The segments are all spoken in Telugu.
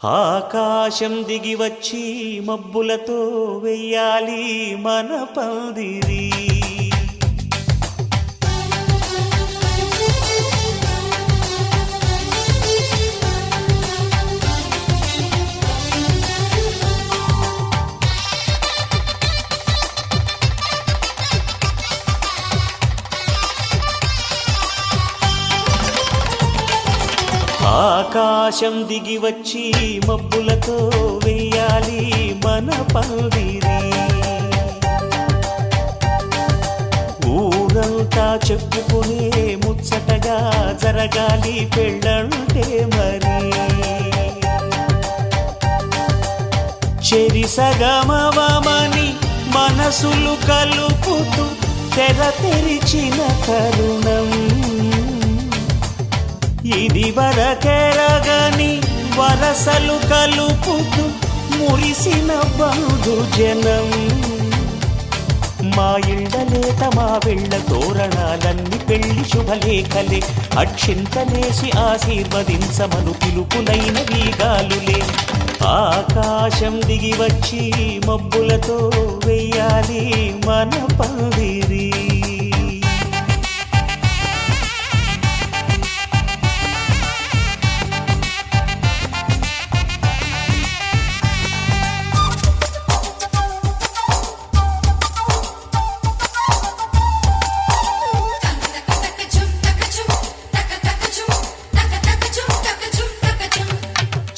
ఆకాశం దిగి వచ్చి మబ్బులతో వెయ్యాలి మన పందిరి. ఆకాశం దిగి వచ్చి మబ్బులతో వెయ్యాలి మన పందిరి. ఊరంతా చెప్పుకునే ముచ్చటగా జరగాలి పెళ్ళంటే మరి. చెరిసగమవమని మనసులు కలుపుతూ తెర తెరిచిన తరుణం. ఇది వరకెరగని వరసలు కలుపుతూ మురిసిన బంధు జనం. మా ఇళ్ళలేత మా వెళ్ళ తోరణాలన్నీ పెళ్లి శుభలేఖలే. అక్షింతలేసి ఆశీర్వదించమను పిలుపులైన వీగాలులే. ఆకాశం దిగి వచ్చి మబ్బులతో వెయ్యాలి మన పందిరి.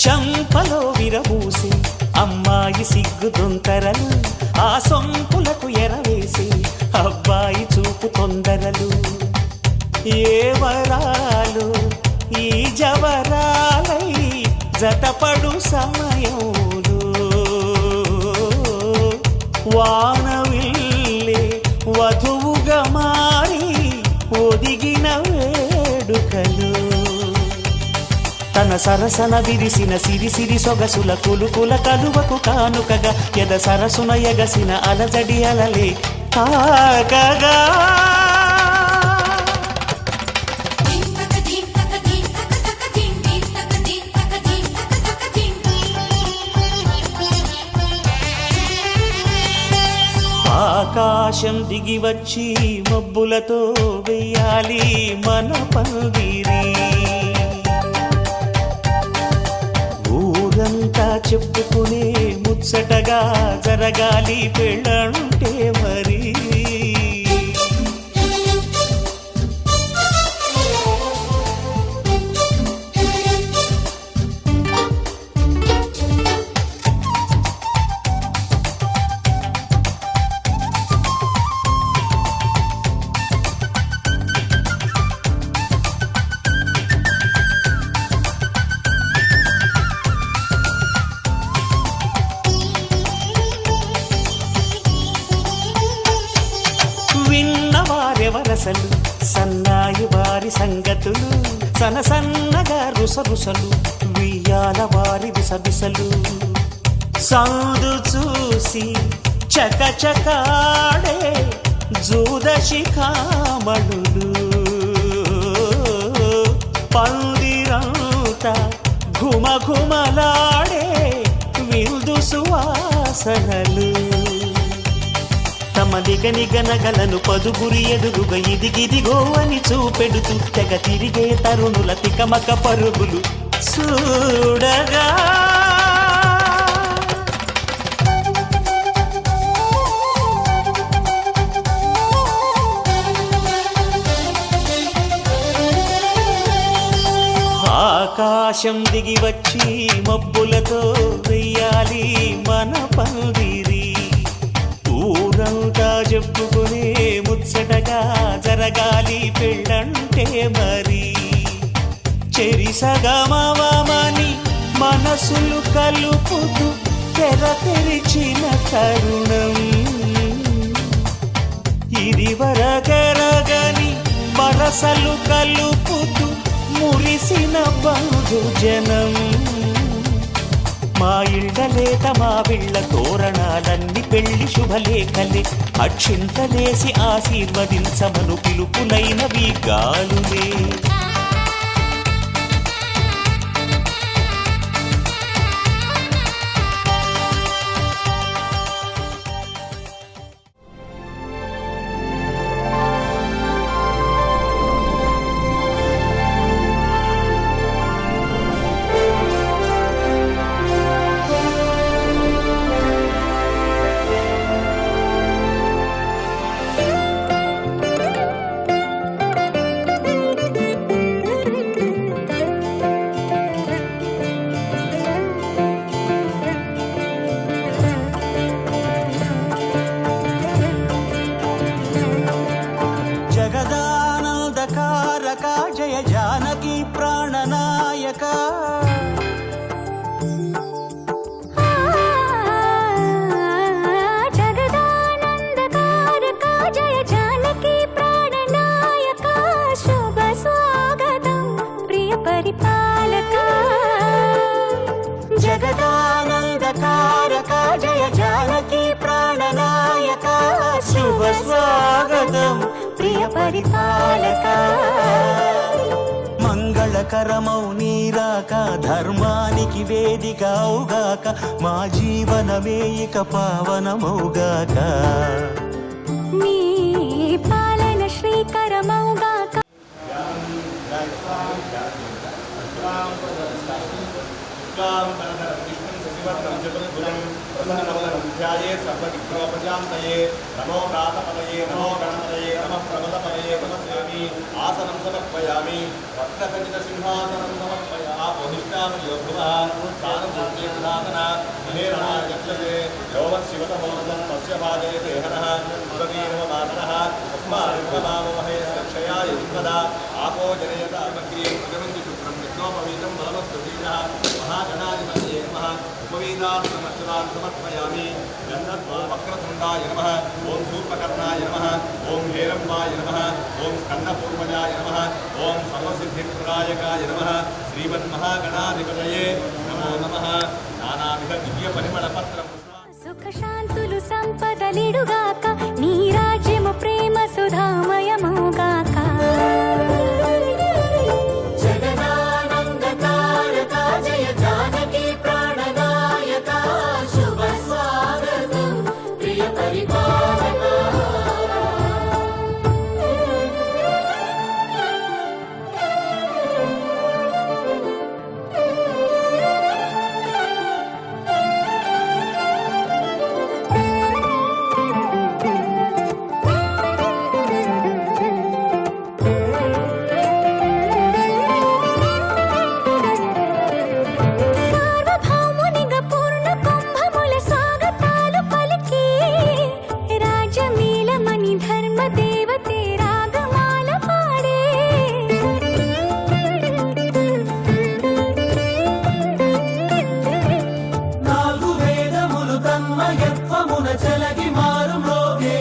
చంపలో విరబూసి అమ్మాయి సిగ్గు దొంతరలు. ఆ సొంపులకు ఎరవేసి అబ్బాయి చూపు తొందరలు. ఏ వరాలు ఈ జవరాలై జతపడు సమయంలో. వానవిల్లే వధువుగా మారి ఒదిగిన వేడుకలు. తన సరసన విరిసిన సిరిసిరి సొగసుల కులుకుల కలువకు కానుకగా ఎద సరసున ఎగసిన అలజడి అలలే తాకగా. ఆకాశం దిగి వచ్చి మబ్బులతో వెయ్యాలి మన పందిరి. ఊరంతా చెప్పుకునే ముచ్చటగా జరగాలి పెళ్ళంటే మరి. విన్నవారెవరసలు సన్నాయి వారి సంగతులు. సనసన్నగా రుసరుసలు వియ్యాల వారి విసవిసలు. సందు చూసి చకచకాడే జూదశిఖామణులు. పందిరంతా ఘుమఘుమలాడే విందు సువాసనలు. తమ నిగనిగనగలను పదుగురి ఎదురుగా ఇదిగిదిగో అని చూపెడుతూ తెగ తిరిగే తరుణుల తికమక పరుగులు చూడగా. ఆకాశం దిగి వచ్చి మబ్బులతో వెయ్యాలి మన పందిరి. ఊరంతా చెప్పుకునే ముచ్చటగా జరగాలి పెళ్ళంటే మరి. చెరిసగమవమని మనసులు కలుపుతూ తెర తెరిచిన తరుణం. ఇది వరకెరగని వరసలు కలుపుతూ మురిసిన బంధు జనం. మా ఇళ్ళలేత మా వీళ్ళ తోరణాలన్నీ పెళ్లి శుభలేఖలే. అక్షింతలేసి ఆశీర్వదించమను పిలుపులైన వీగాలులే. జగదానందకారక జయ జానకి ప్రాణనాయక జగదానందకారక జయ జానకి ప్రాణనాయక శుభ స్వాగతం ప్రియ పరిపాలక జగదానందకారక జయ జానకి ప్రాణనాయక శుభ స్వాగతం ప్రియ పరిపాలక మంగళకరమౌ నీరాక ధర్మానికి వేదిక అవుగాక మా జీవనమే ఇక పావనమౌగాక నీ పాలన శ్రీకరమౌగాక నమో ప్రాతపదయే నమో గణపతయే నమ ప్రమదపదయే నమస్యామి ఆసనం సమర్పయామి రత్నఖచిత సింహాసనం సమర్పయామి యోగన మహేరణాగచ్చతే యోగశివతమోదం పశ్యపాదే దేహనః సురవీరమాతరః తస్మాదిర్వమామహే సక్షయాయ యుగ్మదా ఆపో జనయత అగ్రే ప్రజమంతి శుక్రం విష్ణోపవీతం బలవత్తుతీరः మహాగణాధిపతయే నమః ఉపవీతార్థమక్షరాన్ సమర్పయామి ఓం వక్రతుండాయ నమః ఓం శూర్పకర్ణాయ నమః ఓం హేరంబాయ నమః ఓం స్కందపూర్వజాయ నమః ఓం సర్వసిద్ధిప్రదాయకాయ నమః శ్రీమన్మహాగణాధిపతయే నమో నమః నానావిధ దివ్య పరిమళ పత్రం సుఖ శాంతులు సంపదలిడుగాక నీ రాజ్యము ప్రేమ సుధామయముగాక జగదానందకారక జయ జానకి ప్రాణనాయక శుభ స్వాగతం ప్రియ పరిపాలక సార్వభౌమునిగా పూర్ణ కుంభముల స్వాగతాలు పలికి రాజమీలమణి ధర్మ దేవతే రాగమాల పాడే నాలుగు వేదములు తన్మయత్వమున చలగి మారు మ్రోగే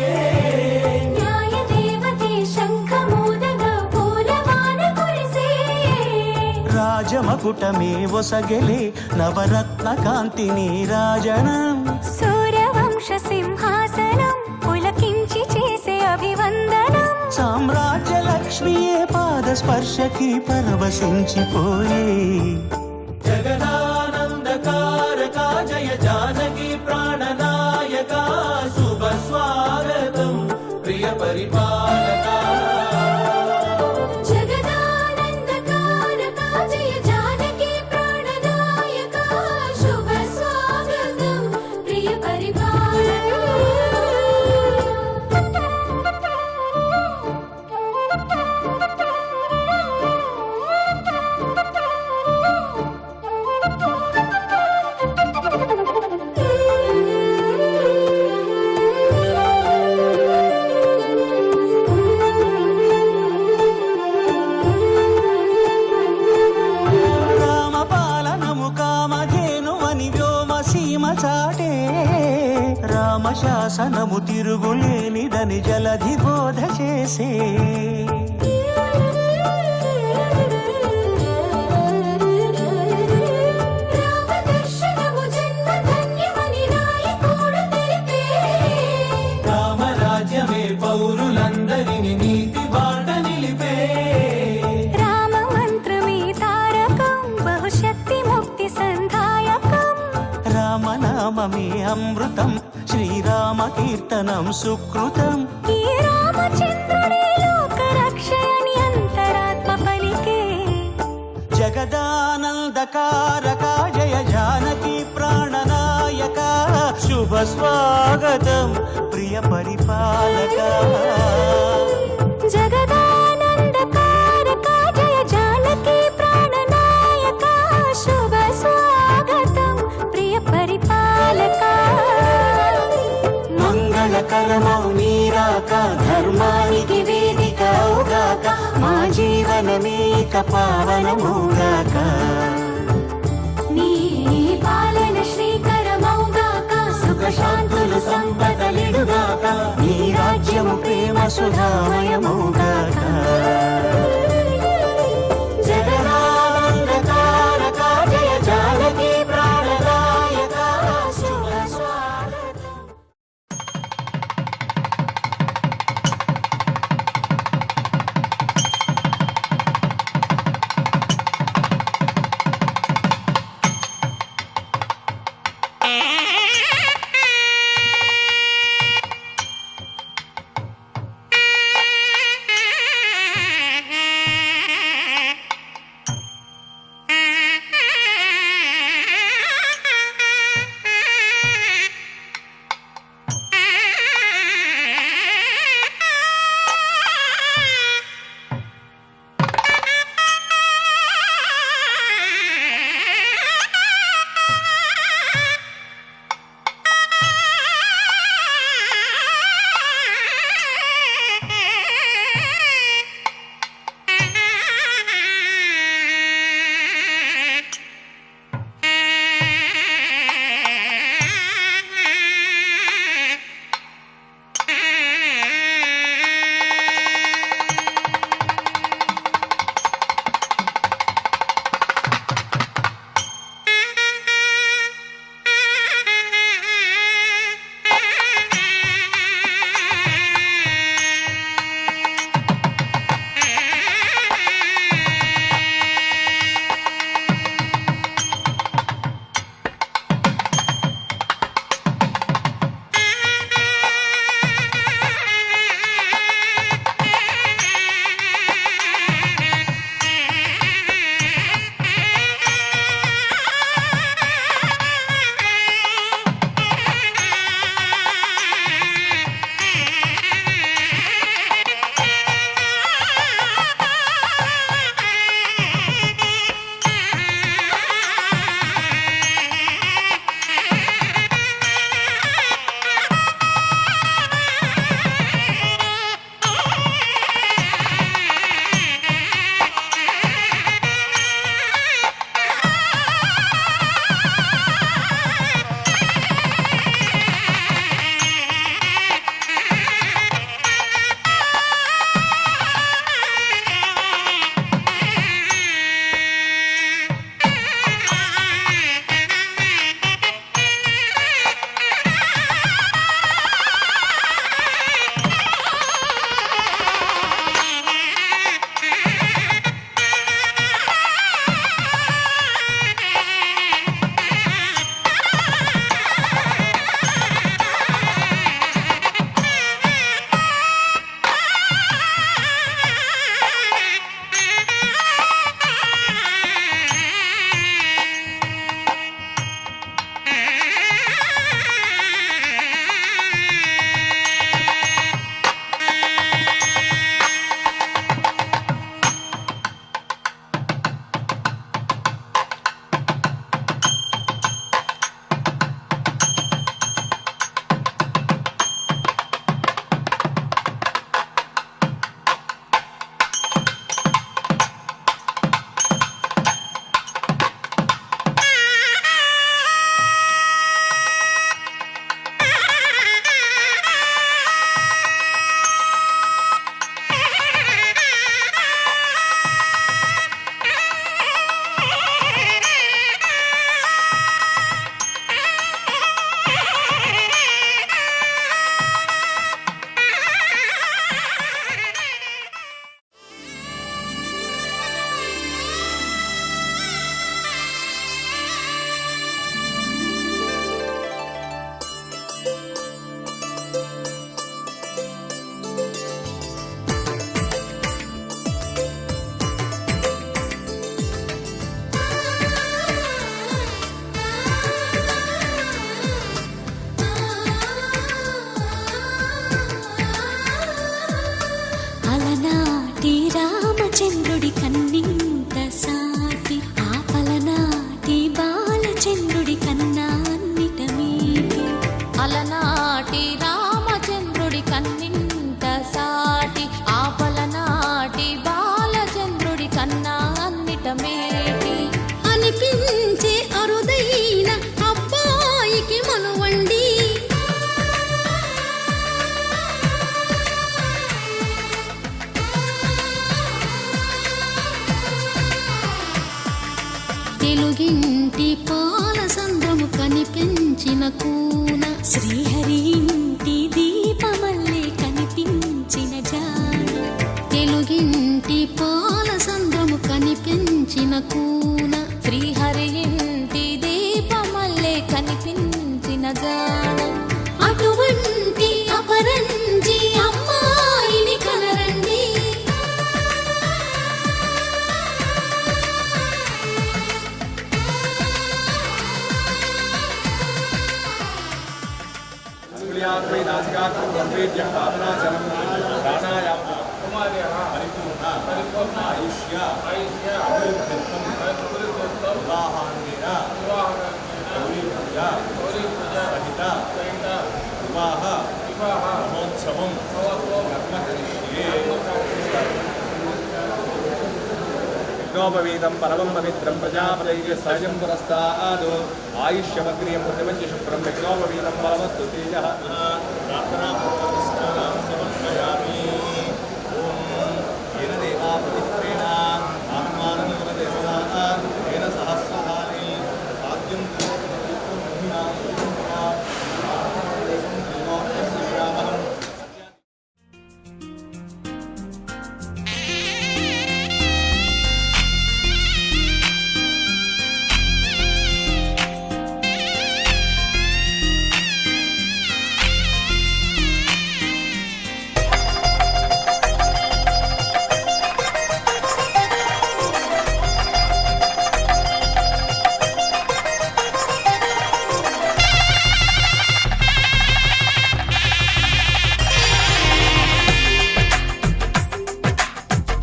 న్యాయ దేవతే శంఖమూదగా పూలవాన కురిసే రాజమకుటమే ఒసగెలే నవరత్న కాంతి నీరాజనం సూర్యవంశ సింహాసనం పులకించి చేసే అభివందనం సామ్రాజ్య లక్ష్మియే పాద స్పర్శకి పరవశించిపోయే జగదానందకారక జయ జానకి ప్రాణనాయక శుభ స్వాగతం ప్రియ పరిపాలక జగదానందకారక జయ జానకి ప్రాణనాయక శుభ స్వాగతం ప్రియ రామపాలనము కామధేనువని వ్యోమ సీమ చాటే రామశాసనము తిరుగులేనిదని జలధి బోధ చేసే రామదర్శనము జన్మ ధన్యమని నాయకుడు తెలిపే రామరాజ్యమే పౌరులందరిని నీతి బాట నిలిపే రామ మంత్రమే తారకం బహుశక్తి ముక్తి సంధాయకం రామనామమే అమృతం శ్రీరామ కీర్తనం సుకృతం ఈ రామచంద్రుడే లోక రక్షయని అంతరాత్మ పలికే జగదానందకారక జయ జానకి ప్రాణనాయక శుభ స్వాగతం ప్రియ పరిపాలక జగదానందకారక జయ జానకి ప్రాణనాయక శుభ స్వాగతం ప్రియ పరిపాలక మంగళకరమౌ నీరాక ధర్మానికి వేదిక అవుగాక మా ఇక పావనముగాక నీ పాలన శ్రీకరమౌగాక సుఖ శాంతులు సంపదలిడుగాక నీ రాజ్యము ప్రేమ సుధామయముగాక జగదానందకారక జయ జానకి ప్రాణదాయక శుభ స్వాగతం. తెలుగింటి పాల సంద్రము కనిపించిన కూన శ్రీహరి ఇంటి దీపమల్లే కనిపించిన జాన తెలుగింటి పాల సంద్రము కనిపించిన కూన శ్రీహరి ఇంటి దీపమల్లే కనిపించిన జాన అటువంటి అపరంజి అమ్మాయిని కనరండి యజ్ఞోపవీతం పరమం పవిత్రం ప్రజాపతైः సహజం పురస్తాద్ ఆయుష్యమగ్రియం ప్రతిమంచి శుభ్రం యజ్ఞోపవీతం పరమస్తు తేజః ప్రార్థనాపూర్వకస్నానం సమర్పయామి. ఓం ఏన దేవా ప్రతిష్ఠేణ ఆత్మానమోదతే సదా ఏన సహస్రధారి సాధ్యం మహిమా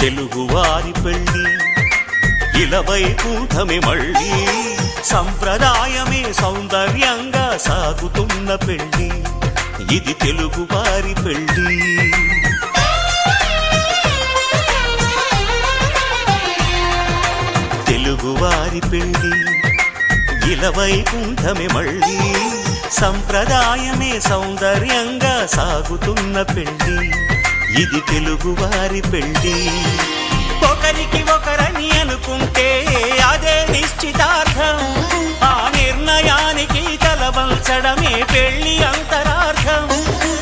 తెలుగువారి పెళ్ళి ఇలవైకుంఠమే మళ్ళీ సంప్రదాయమే సౌందర్యంగా సాగుతున్న పెళ్ళి ఇది తెలుగువారి పెళ్ళి. తెలుగువారి పెళ్ళి ఇలవైకుంఠమే మళ్ళీ సంప్రదాయమే సౌందర్యంగా సాగుతున్న పెళ్ళి ఇది తెలుగువారి పెళ్ళి. ఒకరికి ఒకరని అనుకుంటే అదే నిశ్చితార్థం ఆ నిర్ణయానికి తలవంచడమే పెళ్ళి అంతరార్థం.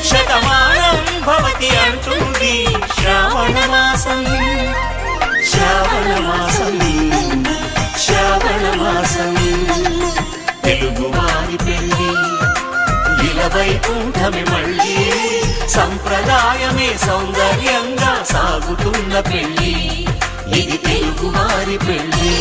శతమానం భవతి అంటుంది శ్రావణ మాసం శ్రావణ మాసం శ్రావణ మాసం. తెలుగువారి పెళ్ళి ఇలవైకుంఠమే మళ్ళీ సంప్రదాయమే సౌందర్యంగా సాగుతున్న పెళ్ళి ఇది తెలుగువారి పెళ్ళి.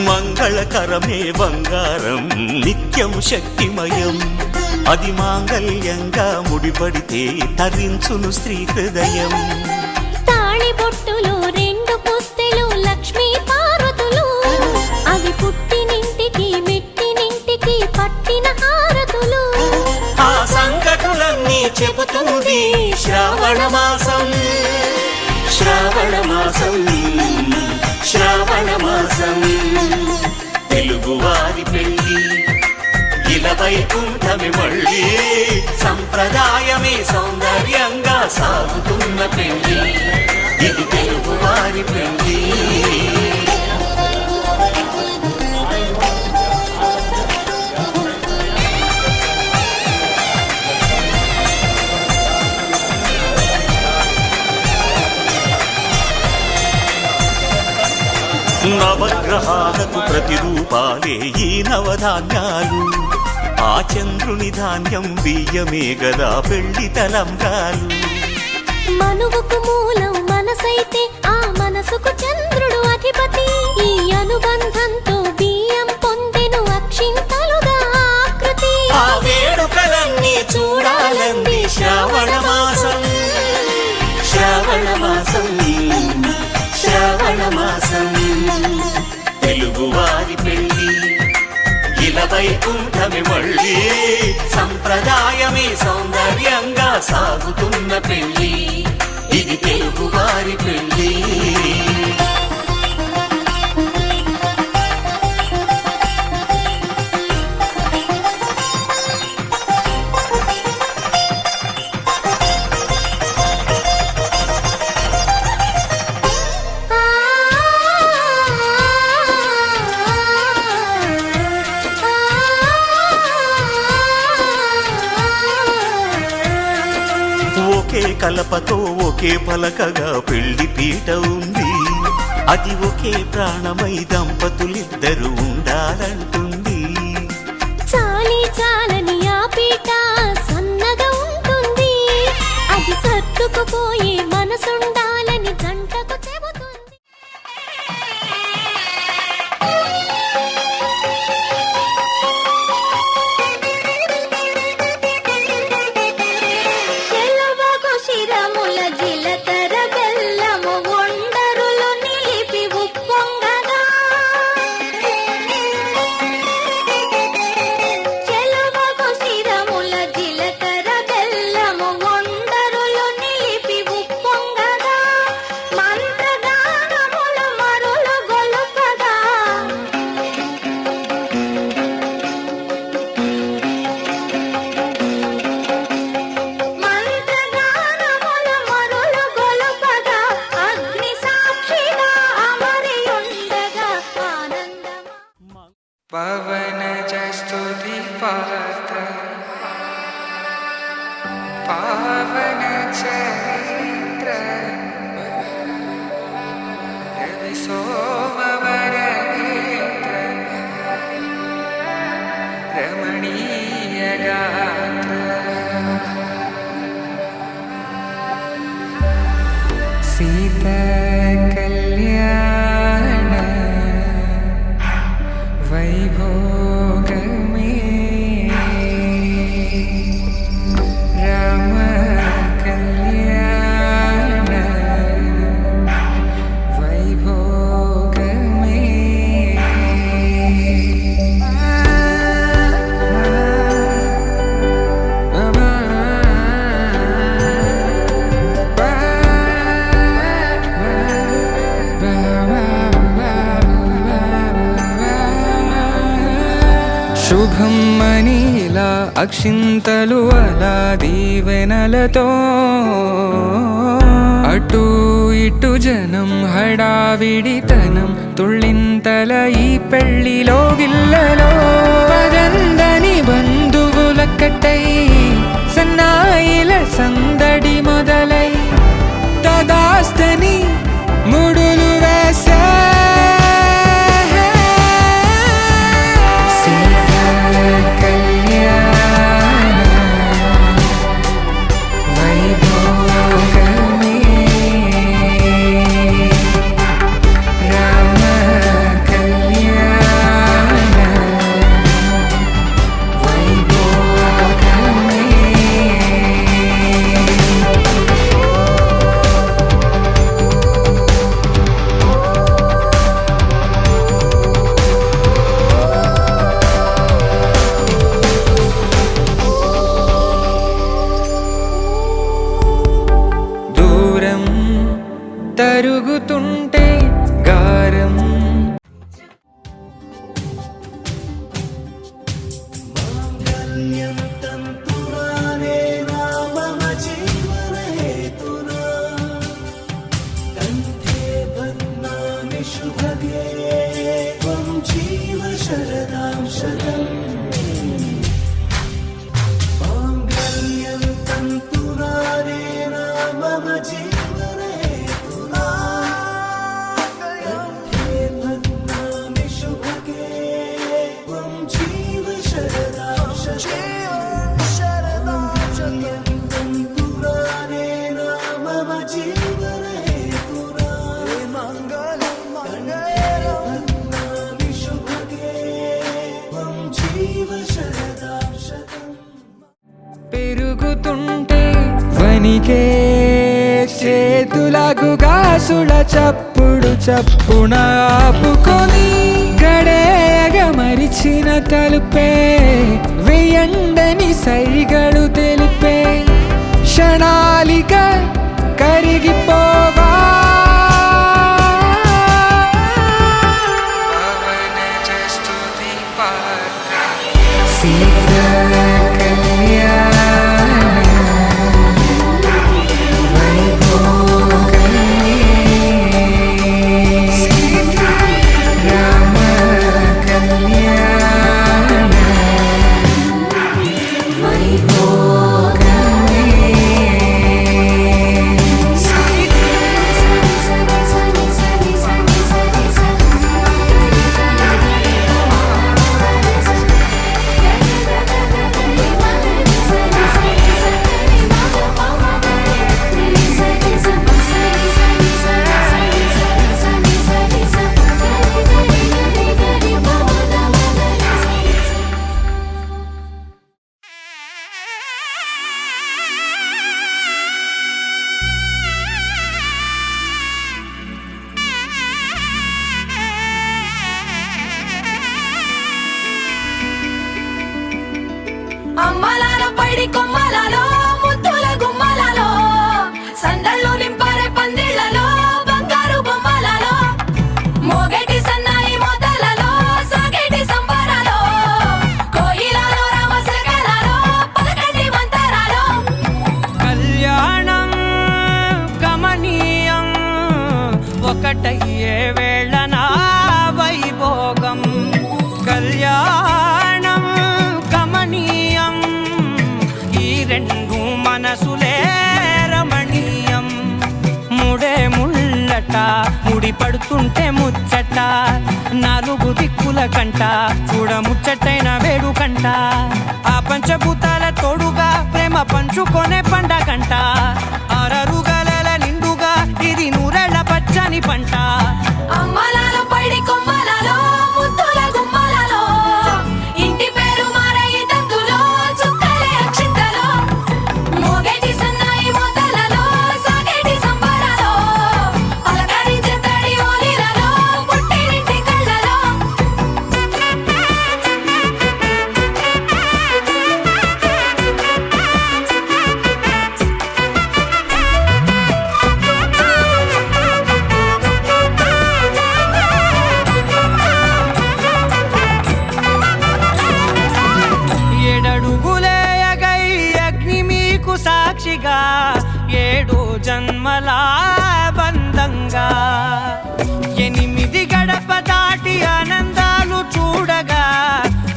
మంగళకరమే బంగారం నిత్యం శక్తిమయం అది మాంగళ్యంగా ముడిపడితే తరించును స్త్రీ హృదయం. తాళిబొట్టులు రెండు పుస్తెలు లక్ష్మీ పార్వతులు అవి పుట్టినింటికి మెట్టినింటికి పట్టిన హారతులు ఆ సంగతులన్నీ చెబుతుంది శ్రావణ మాసం శ్రావణ మాసం శ్రావణ మాసం. తెలుగువారి పెళ్ళి ఇలవైకుంఠమే మళ్ళీ సంప్రదాయమే సౌందర్యంగా సాగుతున్న పెళ్ళి ఇది తెలుగువారి పెళ్ళి. నవగ్రహాలకు ప్రతిరూపాలే ఈ నవధాన్యాలు ఆ చంద్రుని ధాన్యం బియ్యమే గదా పెళ్లి తలంబ్రాలు. మనువుకు మూలం మనసైతే ఆ మనసుకు చంద్రుడు అధిపతి ఈ అనుబంధంతో బియ్యం పొందెను అక్షింతలుగా ఆకృతి. ఆ వేడుకలన్నీ చూడాలంది శ్రావణ మాసం శ్రావణ మాసం శ్రావణ మాసం. తెలుగు తెలుగువారి పెళ్ళి ఇలా వైకుంఠమి మళ్ళీ సంప్రదాయమే సౌందర్యంగా సాగుతున్న పెళ్ళి ఇది తెలుగువారి పెళ్ళి ఒకే కలపతో ఒకే పలకగా పెళ్లి పీట ఉంది అది ఒకే ప్రాణమై దంపతులిద్దరూ ఉండాలంటుంది చాలి చాలని ఆ పీట సన్నగా ఉంటుంది అది సర్దుకుపోయే మనసుండాలని జంటకు చెబుతుంది చెలవకు శిరముల జిలకర బెల్లము ఒండరులు నిలిపి ఉప్పొంగగా చెలవకు శిరముల జిలకర బెల్లము ఒండరులు నిలిపి ఉప్పొంగగా మంత్రగానముల మరులు గొలుపగా మంత్రగానముల మరులు గొలుపగా అగ్ని సాక్షిగా అమరి ఉండగా ఆనందమా పవన స్తుతి పాత్ర పావన చరిత్ర రవి సోమవర నేత్ర రమణీయ గాత్ర సీత కళ్యాణ వైభోగమే రామ కళ్యాణ వైభోగమే శుభం మనీలా అక్షింతలు అలా దీవెనలతో అటు ఇటు జనం హడావిడితనం తుళ్ళింతల ఈ పెళ్లిలో గిల్లలో పదందని బంధువులక్కటై సన్నాయిల సందడి మొదలై తదాస్తని ముడులు వేసే తరుగుతుంటే గారం శుభగే త్వం జీవ శరదాం శతం మాంగళ్యం తంతునానేన మమ జీవనే తునా కంఠే భద్నామి శుభగే త్వం జీవ శరదాం శతం మాంగళ్యం తంతునానేన మమ జీవనే తునా పెరుగుతుంటే వనికే చేతులకు గాసుల చప్పుడు చప్పున ఆపుకొని గడేగ మరిచిన తలుపే వెయ్యండని సైగడు తెలిపే క్షణాలిక కరిగిపోవా సీతా అమ్మలాల పైడి కొమ్మలలో ముద్దుల గుమ్మలలో సందళ్ళు నింపారే పందిళ్లలో బంగారు బొమ్మలలో మోగేటి సన్నాయి మోతలలో సాగేటి సంబరాలో కోయిలలో రామశకలలో పలకండి మంతరాలో కళ్యాణం గమనీయం ఒకటయ్యే వేళ నా వైభోగం కళ్యాణం గమనీయం ఈ రెండు మనసులే రమణీయం ముడే ముళ్ళట ముడి పడుతుంటే ముచ్చట నాలుగు దిక్కుల కంట చూడ ముచ్చటైన వేడుకంట ఆ పంచభూతాల తోడుగా ప్రేమ పంచుకొనే పండగంట అరరుగలల నిండుగా ఇది నూరెళ్ళ పచ్చని పంట అమ్మలాల పైడి కొమ్మలలో ముద్దుల గుమ్మలలో ఇంటి పేరు మారయి తందులో చుక్కలే అక్షింతలో మోగేటి సన్నాయి మోతలలో సాగేటి సంబరాలో పలకరించే తడి ఓలిలలో పుట్టినింటి కళ్ళలో ఏడడుగులేయగై అగ్ని మీకు సాక్షిగా ఏడు జన్మల బంధంగా 8 గడప దాటి ఆనందాలు చూడగా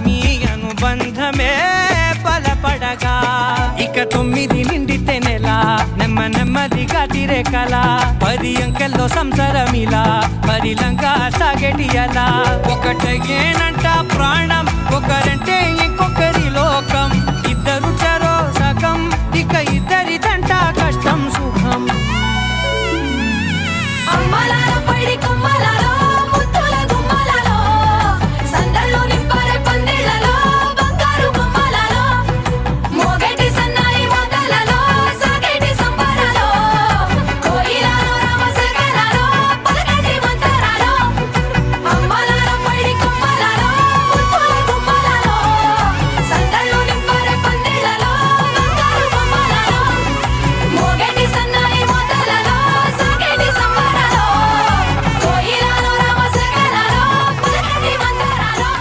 మీ అనుబంధమే బలపడగా ఇక 9 నిండితే నెల నెమ్మదిగా తిరేకల 10 అంకెల్లో సంసారమిలా పరిలంగా సాగేటి అలా ఒకటేనంట ప్రాణం ఒకరంటే ఇంకొకరి లోకం ఇద్దరు చరో సగం ఇక ఇద్దరిదంట కష్టం సుఖం అమ్మలాల పైడి కొమ్మలలో ముద్దుల గుమ్మలలో సందళ్ళు నింపారే పందిళ్లలో బంగారు బొమ్మలలో మోగేటి సన్నాయి మోతలలో సాగేటి సంబరాలో కోయిలలో రామశకలలో పలకండి మంతరాలో అమ్మలాల పైడి కొమ్మలలో ముద్దుల గుమ్మలలో సందళ్ళు నింపారే పందిళ్లలో బంగారు బొమ్మలలో మోగేటి సన్నాయి మోతలలో సాగేటి సంబరాలో కోయిలలో రామశకలలో పలకండి మంతరాలో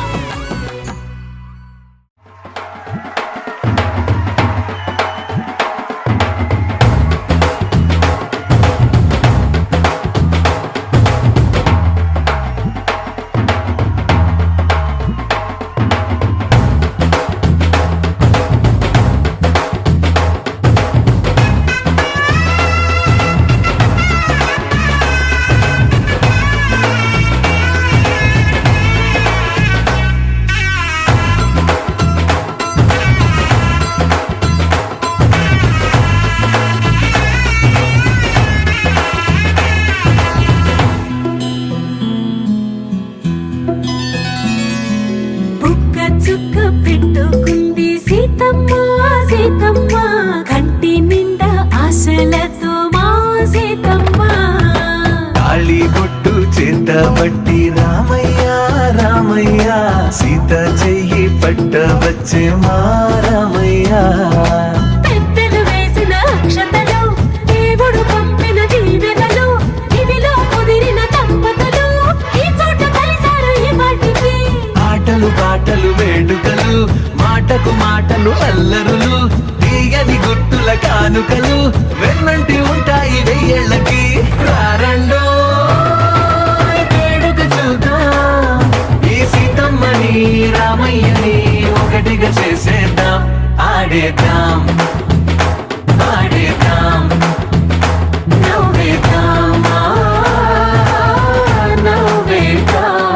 బుక్క చుక్క పెట్టుకుంది సీతమ్మ సీతమ్మ కంటి నిండా ఆశలతో మా సీతమ్మ తాళి బొట్టు చేత బట్టి రామయ్య రామ రామయ్య సీత చెయ్యి పట్టవచ్చే మా రామయ్య పెద్దలు వేసిన అక్షతలు దేవుడు పంపిన దీవెనలు ఇవిలో కుదిరిన దంపతులు ఈ చోట కలిసారు ఈ వాటికి ఆటలు పాటలు వేడుకలు మాటకు మాటలు అల్లరులు తీయని గుర్తుల కానుకలు వెన్నంటి ఉంటాయి వెయ్యేళ్ళకి రారండో వేడుక చూద్దాం ఈ సీతమ్మని రామయ్యని ఒకటిగా చేసేద్దాం ఆడేద్దాం ఆడేద్దాం నవ్వేద్దాం నవ్వేద్దాం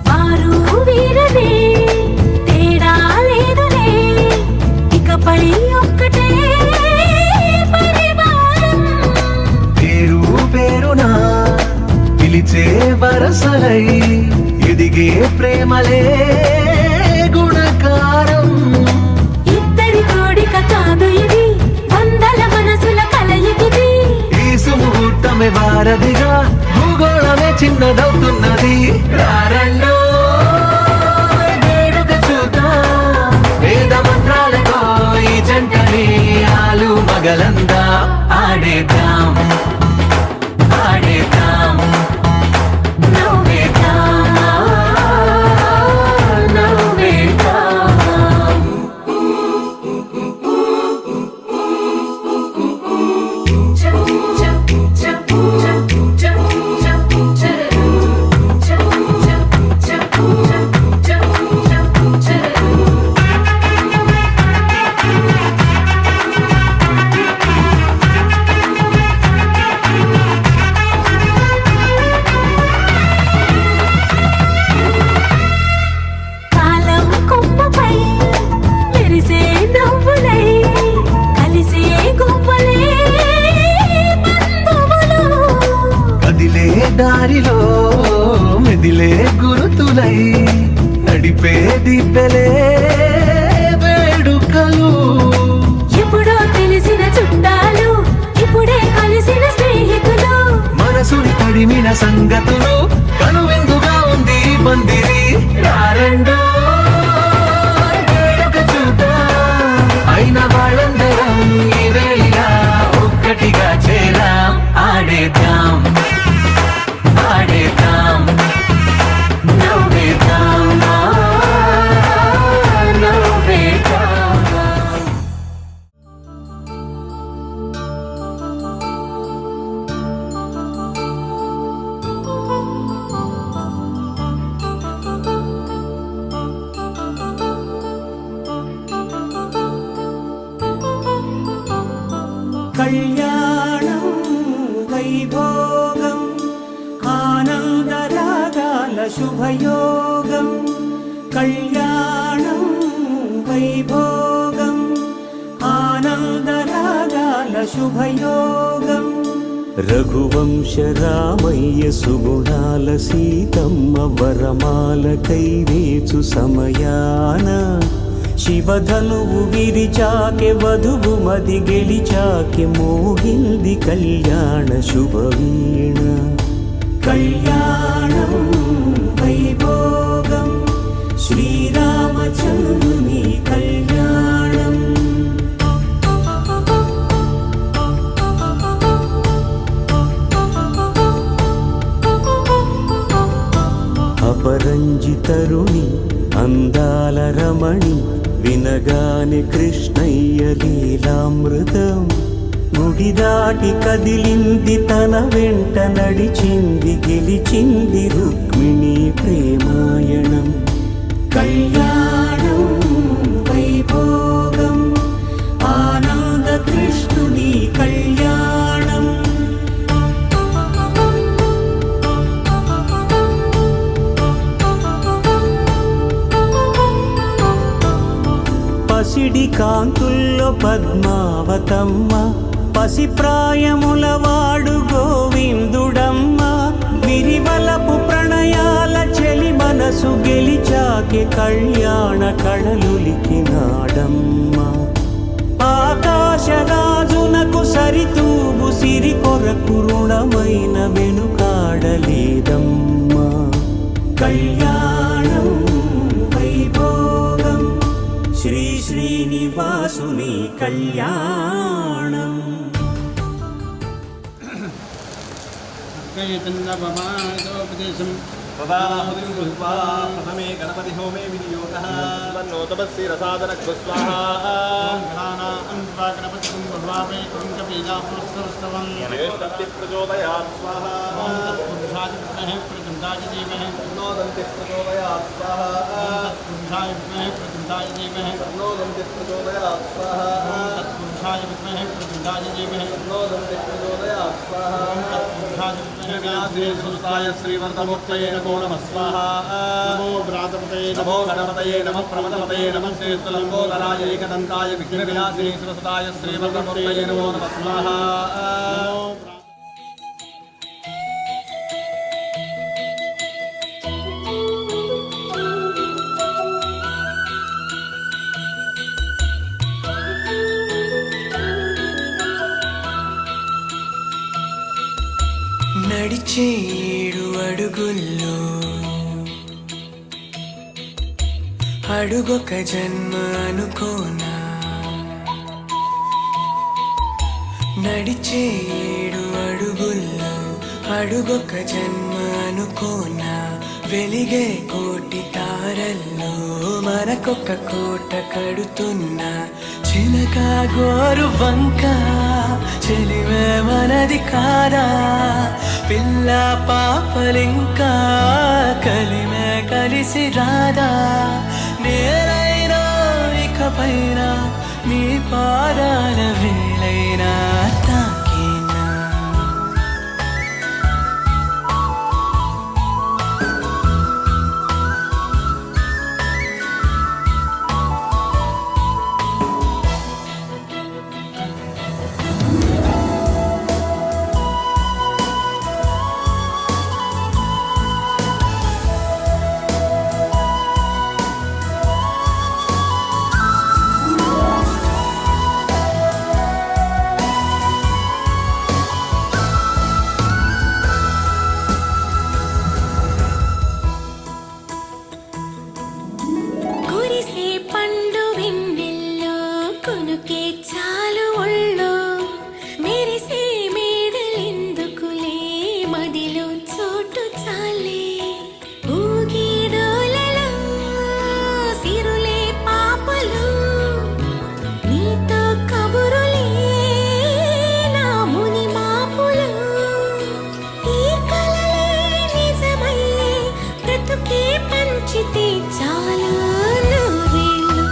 వారు వీరనే తేడా లేదులే ఇకపై ఒక్కటే పరివారం పేరు పేరునా పిలిచే వరసలై ఎదిగే ప్రేమలే గుణకారం ఇద్దరి కోడిక కాదు ఇది వందల మనసుల కలయికిది ఈ సుముహూర్తమే వారధిగా భూగోళమే చిన్నదవుతున్నది రారండో వేడుక చూద్దాం వేద మంత్రాలతో ఈ జంటని ఆలు మగలందా ఆడేద్దాం ఆడేద్దాం నవ్వేద్దాం నవ్వేద్దాం కాలం కొమ్మపై మెరిసే నవ్వులై కలిసే గువ్వలే బంధువులు కదిలే దారిలో మెదిలే గురుతులై నడిపే దిబ్బెలే వేడుకలు ఎప్పుడో తెలిసిన చుట్టాలు ఇప్పుడే కలిసిన స్నేహితులు మనసుని తడిమిన సంగతులు కనువిందుగా ఉంది ఈ పందిరి రారండో వేడుక చూద్దాం అయిన వాళ్ళందరం ఈ వేళ ఒక్కటిగా చేరాం ఆడేద్దాం ఆడేద్దాం నవ్వేద్దాం నవ్వేద్దాం కళ్యాణం వైభోగం ఆనందరాగాల శుభయోగం కళ్యాణం వైభోగం ఆనందరాగాల శుభయోగం రఘువంశ రామయ్య సుగుణాల సీతమ్మ వరమాల కైవేచు సమయాన శివధనువు విరిచాకె వధువు మది గెలిచాకె మోగింది కళ్యాణ శుభవీణ కళ్యాణం వైభోగం శ్రీరామచంద్రుని కళ్యాణం అపరంజి తరుణి అందాల రమణి వినగానే కృష్ణయ్య లీలామృతం గుడి దాటి కదిలింది తన వెంట నడిచింది గెలిచింది రుక్మిణి ప్రేమాయణం కళ్యాణం వైభోగం ఆనంద కృష్ణుని కళ్యాణం కాంతుల్లో పద్మావతమ్మ పసిప్రాయముల వాడు గోవిందుడమ్మ విరివలపు ప్రణయాల చెలి మనసు గెలిచాకే కళ్యాణ కళలులికినాడమ్మ ఆకాశరాజునకు సరితూబు సిరి కొరకు రుణమైన వెనుకాడలేదమ్మా కళ్యాణం వైభోగం శ్రీ శ్రీనివాసుని కళ్యాణం చైతన్యపమానోపదేశం ప్రధానాహుతిం కృత్వా ప్రథమే గణపతి హోమే వినియోగః తన్నోతపస్సి రసాదనః స్వాహా గణపతిం భవామే కుంకపీజా పురస్సరస్తవం జ్యేష్ఠస్య ప్రచోదయాత్ స్వాహా పురుషాయ విద్మహే ప్రచండాయ ధీమహి తన్నోదంతి ప్రచోదయాత్ స్వాహా పురుషాయ విద్మహే ప్రచండాయ ధీమహి తన్నోదంతి ప్రచోదయాత్ స్వాహా పురుషాయ విద్మహే ప్రచండాయ ధీమహి తన్నోదంతి ప్రచోదయాత్ స్వాహా పురుషాయ విద్మహే సుస్తాయ శ్రీవర్ధమూర్తయే నమో నమః స్వాహా నమో భ్రాతపతయే నమో గణపతయే నమః ప్రమదపతయే నమః శ్రీస్థలంబోధరాయ ఏకదంతాయ విఘ్న వినాశినే సురసుతాయ శ్రీవర్ధమూర్తయే నమో నమః స్వాహా నడిచే 7 అడుగుల్లో అడుగొక జన్మ అనుకోనా నడిచే 7 అడుగుల్లో అడుగొక జన్మ అనుకోనా వెలిగే కోటి తారల్లో మనకొక కోట కడుతున్నా చిలక గోరు వంక చెలిమే మనది కాదా పిల్ల పాపలింకా కలిమే కలిసి రాదా నేనైనా ఇకపైన నీ పాదాల వేలైనా తాకేనా కురిసే పండు వెన్నెల్లో కొనుకే చాలు ఒళ్ళో మెరిసే మేడలెందుకులే మదిలో చోటు చాలే ఊగిడోలలో సిరులే పాపలు నీతో కబురులే నా ముని మాపులు ఈ కలలే నిజమయ్యే బ్రతుకే పంచితే చాలు నూరేళ్ళు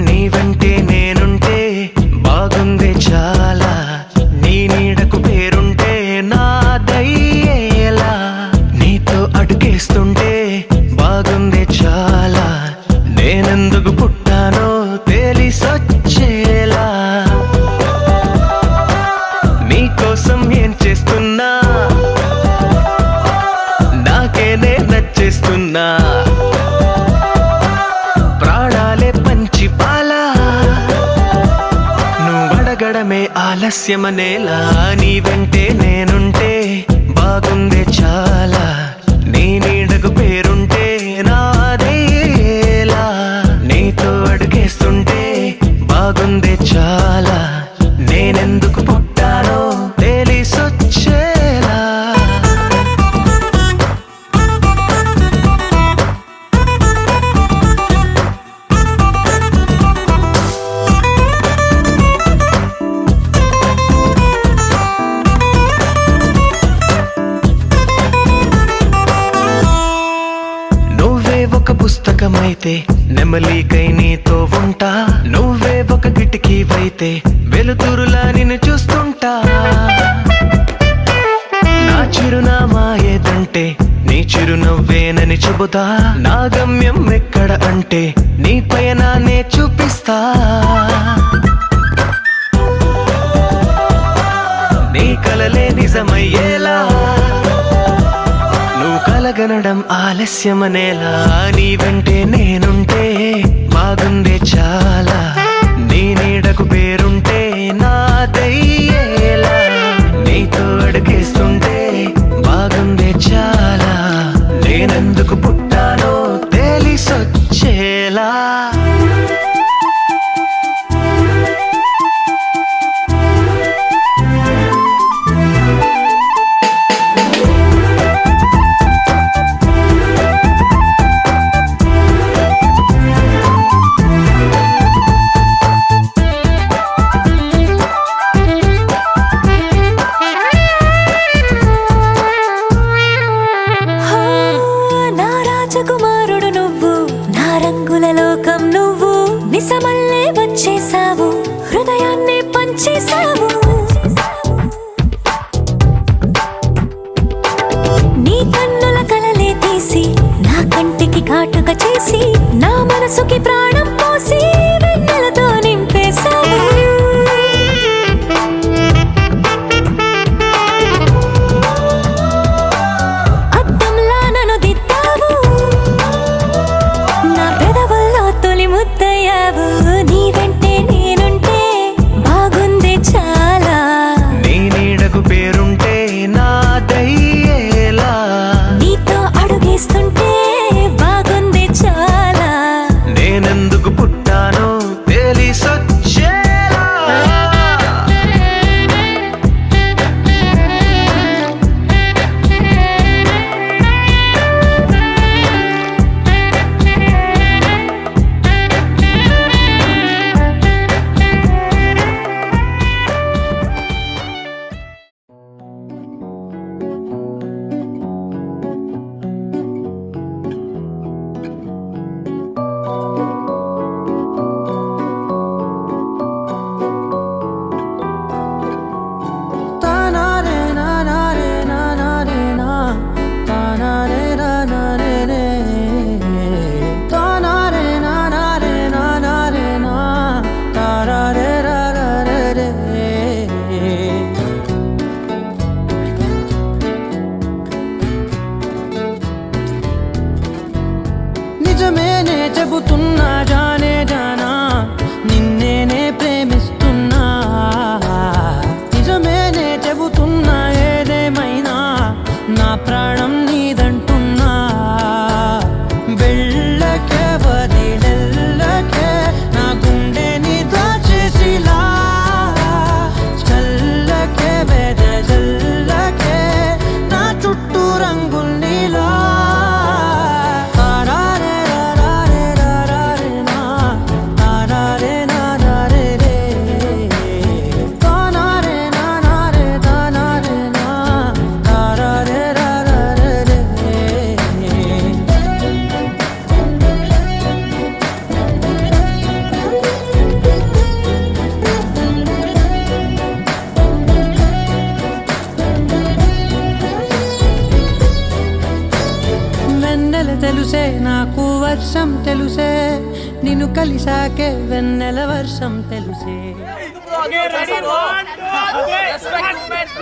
నీ వెంటే నేనుంటే బాగుందే చాలా నీ నీడకు పేరుంటే నాదయ్యేలా నీతో అడుగేస్తుంటే బాగుందే చాలా నేనెందుకు పుట్టానో తెలిసొచ్చేలా నీకోసం ఏం చేస్తున్నా నాకేనే నచ్చేస్తున్నా ప్రాణాలే పంచి పాలా నువ్వడగడమే ఆలస్యమనేలా నీ వెంటే నేనుంటే బాగుందే చాలా నీ నీడకు పేరుంటే నాదేలా నీతో అడుగేస్తుంటే బాగుందే చాలా నేనెందుకు పుట్టానో తెలిసొచ్చేలా ఒక పుస్తకమైతే నెమలికై నీతో ఉంటా, నువ్వే ఒక కిటికీవైతే వెలుతురులా నిన్ను చూస్తుంటా. నా చిరునామా ఏదంటే నీ చిరునవ్వేనని చెబుతా, నా గమ్యం ఎక్కడ అంటే నీ పయనాన్నే చూపిస్తా. నీ కలలే నిజమయ్యేలా నువ్వు కలగనడం ఆలస్యమనేలా, నీ వెంటే నేనుంటే బాగుందే చాలా. నీ నీడకు పేరుంటే నాదయ్యేలా, నీతో అడుగేస్తుంటే బాగుందే చాలా. నేనెందుకు పుట్టానో తెలిసొచ్చేలా. నా రాజకుమారుడు నువ్వు, నా రంగుల లోకం నువ్వు, నిజమల్లే వచ్చేసావు, హృదయాన్ని పంచేసావు. నీ కన్నుల కలలే తీసి నా కంటికి కాటుక చేసి, నా మనసుకి ప్రాణం పోసి వెన్నెలతో నింపేశావు. అద్దంలా నన్ను దిద్దావు, నా పెదవుల్లో తొలి ముద్దయ్యావు. నీ వెంటే నేనుంటే బాగుంది చాలా. నీ నీడకు పేరుంటే నాదయ్యేలా, నీతో అడుగేస్తుంటే బాగుంది చాలా. నేనెందుకు పుట్టానో తెలిసొచ్చేలా. నిజమేనే చెబుతున్నా జానే జానా, నిన్నేనే ప్రేమిస్తున్నా. నిజమేనే చెబుతున్నా ఏదేమైనా నా ప్రాణం నీదంటున్నా. వెళ్ళకే వదిలెళ్ళకే నా గుండెని దాచేసిలా, చల్లకే వెదజల్లకే నా చుట్టూ రంగుల్నిలా. వెన్నెల తెలుసే నాకు వర్షం తెలుసే, నిన్ను కలిసాకే వెన్నెల వర్షం తెలుసే. Ready, 1, 2, 3.